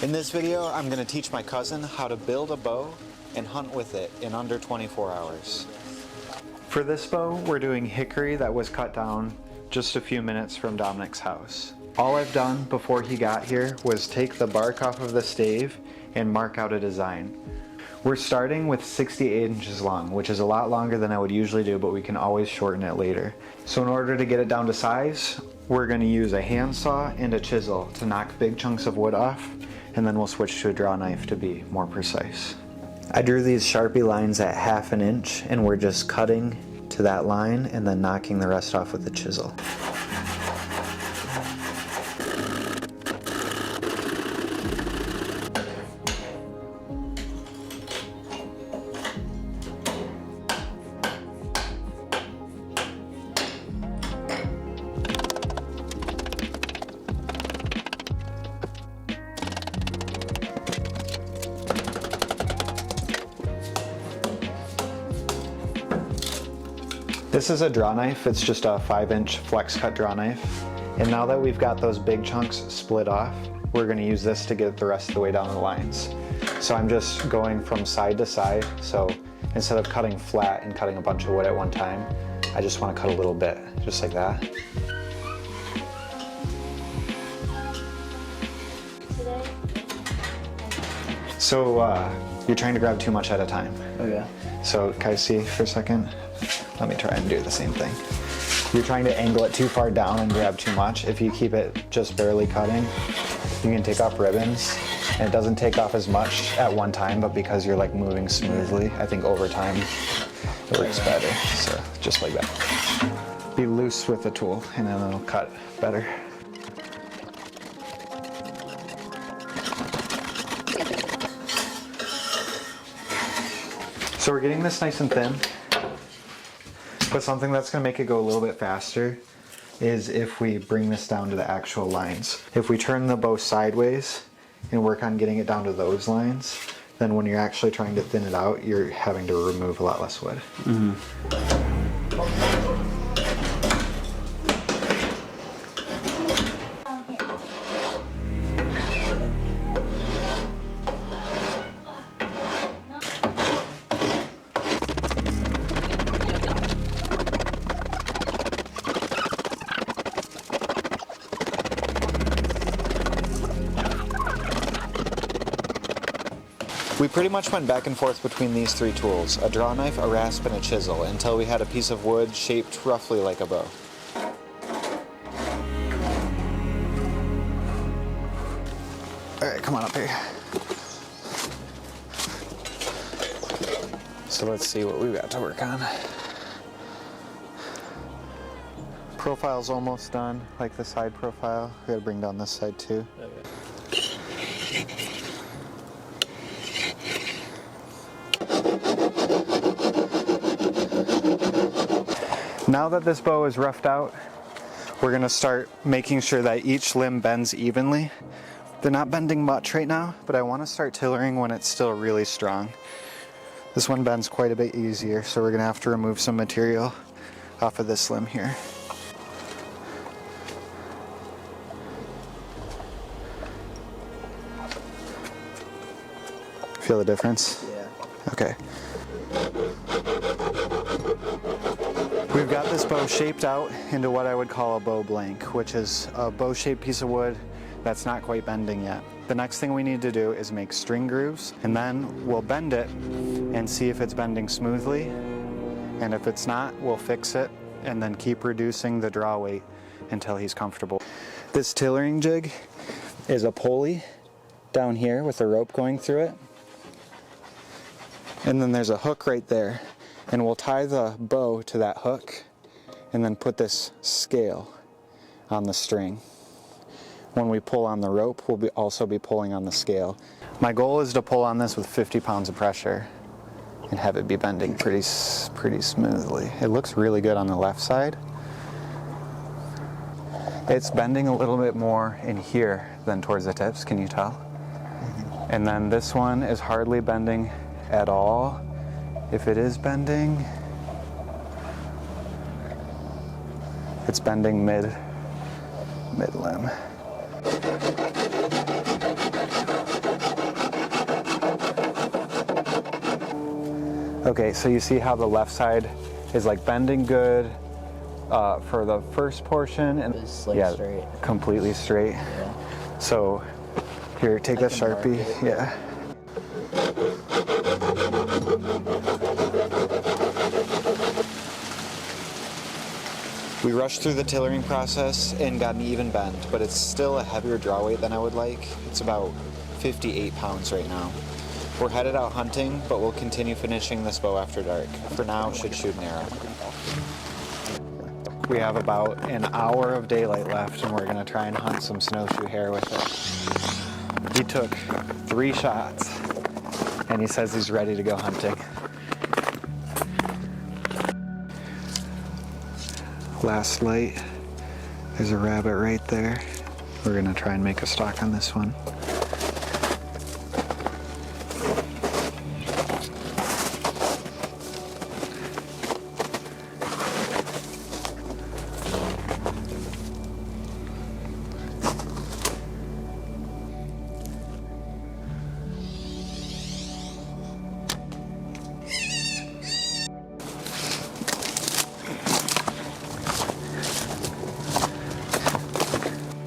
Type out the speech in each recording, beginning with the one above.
In this video, I'm going to teach my cousin how to build a bow and hunt with it in under 24 hours. For this bow, we're doing hickory that was cut down just a few minutes from Dominic's house. All I've done before he got here was take the bark off of the stave and mark out a design. We're starting with 68 inches long, which is a lot longer than I would usually do, but we can always shorten it later. So in order to get it down to size, we're going to use a handsaw and a chisel to knock big chunks of wood off, and then we'll switch to a draw knife to be more precise. I drew these Sharpie lines at 1/2 inch, and we're just cutting to that line and then knocking the rest off with the chisel. This is a draw knife. It's just a 5-inch flex cut draw knife. And now that we've got those big chunks split off, we're going to use this to get the rest of the way down the lines. So I'm just going from side to side. So instead of cutting flat and cutting a bunch of wood at one time, I just want to cut a little bit, just like that. So you're trying to grab too much at a time. Okay. So can I see for a second? Let me try and do the same thing. You're trying to angle it too far down and grab too much. If you keep it just barely cutting, you can take off ribbons. And it doesn't take off as much at one time, but because you're like moving smoothly, I think over time it works better. So just like that. Be loose with the tool and then it'll cut better. So we're getting this nice and thin. But something that's going to make it go a little bit faster is if we bring this down to the actual lines. If we turn the bow sideways and work on getting it down to those lines, then when you're actually trying to thin it out, you're having to remove a lot less wood. We pretty much went back and forth between these three tools, a draw knife, a rasp, and a chisel, until we had a piece of wood shaped roughly like a bow. Alright, come on up here. So let's see what we've got to work on. Profile's almost done, like the side profile. We gotta bring down this side too. Now that this bow is roughed out, we're going to start making sure that each limb bends evenly. They're not bending much right now, but I want to start tillering when it's still really strong. This one bends quite a bit easier, so we're going to have to remove some material off of this limb here. Feel the difference? Yeah. Okay. We've got this bow shaped out into what I would call a bow blank, which is a bow-shaped piece of wood that's not quite bending yet. The next thing we need to do is make string grooves, and then we'll bend it and see if it's bending smoothly. And if it's not, we'll fix it and then keep reducing the draw weight until he's comfortable. This tillering jig is a pulley down here with a rope going through it. And then there's a hook right there. And we'll tie the bow to that hook and then put this scale on the string. When we pull on the rope, we'll also be pulling on the scale. My goal is to pull on this with 50 pounds of pressure and have it be bending pretty smoothly. It looks really good on the left side. It's bending a little bit more in here than towards the tips, can you tell? And then this one is hardly bending at all. If it is bending, it's bending mid-limb. Okay, so you see how the left side is like bending good for the first portion, and it's like yeah, straight. completely straight. Yeah. So here, take the Sharpie. Yeah. We rushed through the tillering process and got an even bend, but it's still a heavier draw weight than I would like. It's about 58 pounds right now. We're headed out hunting, but we'll continue finishing this bow after dark. For now, should shoot an arrow. We have about an hour of daylight left, and we're gonna try and hunt some snowshoe hare with it. He took 3 shots, and he says he's ready to go hunting. Last light, there's a rabbit right there. We're gonna try and make a stalk on this one.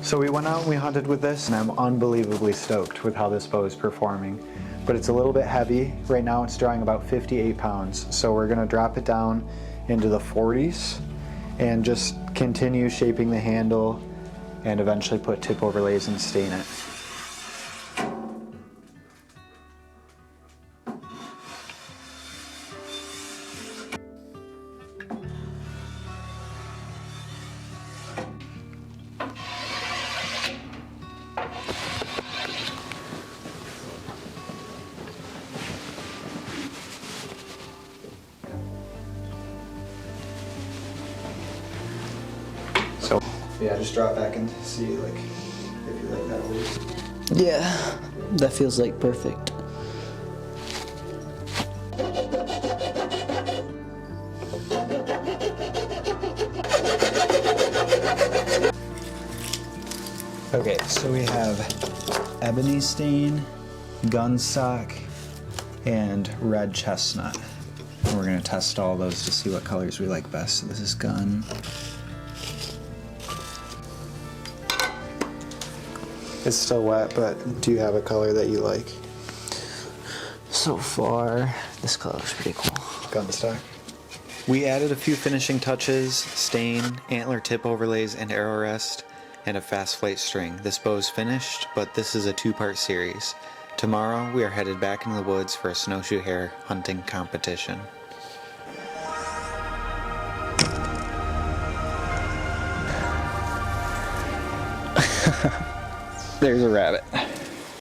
So we went out and we hunted with this, and I'm unbelievably stoked with how this bow is performing. But it's a little bit heavy. Right now it's drawing about 58 pounds. So we're gonna drop it down into the 40s and just continue shaping the handle and eventually put tip overlays and stain it. So yeah, just drop back and see like if you like that loose. Yeah, that feels like perfect. Okay, so we have ebony stain, gun sock, and red chestnut. And we're gonna test all those to see what colors we like best. So this is gun. It's still wet, but do you have a color that you like? So far, this color looks pretty cool. Gun stock. We added a few finishing touches, stain, antler tip overlays, and arrow rest, and a fast flight string. This bow is finished, but this is a 2-part series. Tomorrow, we are headed back into the woods for a snowshoe hare hunting competition. There's a rabbit.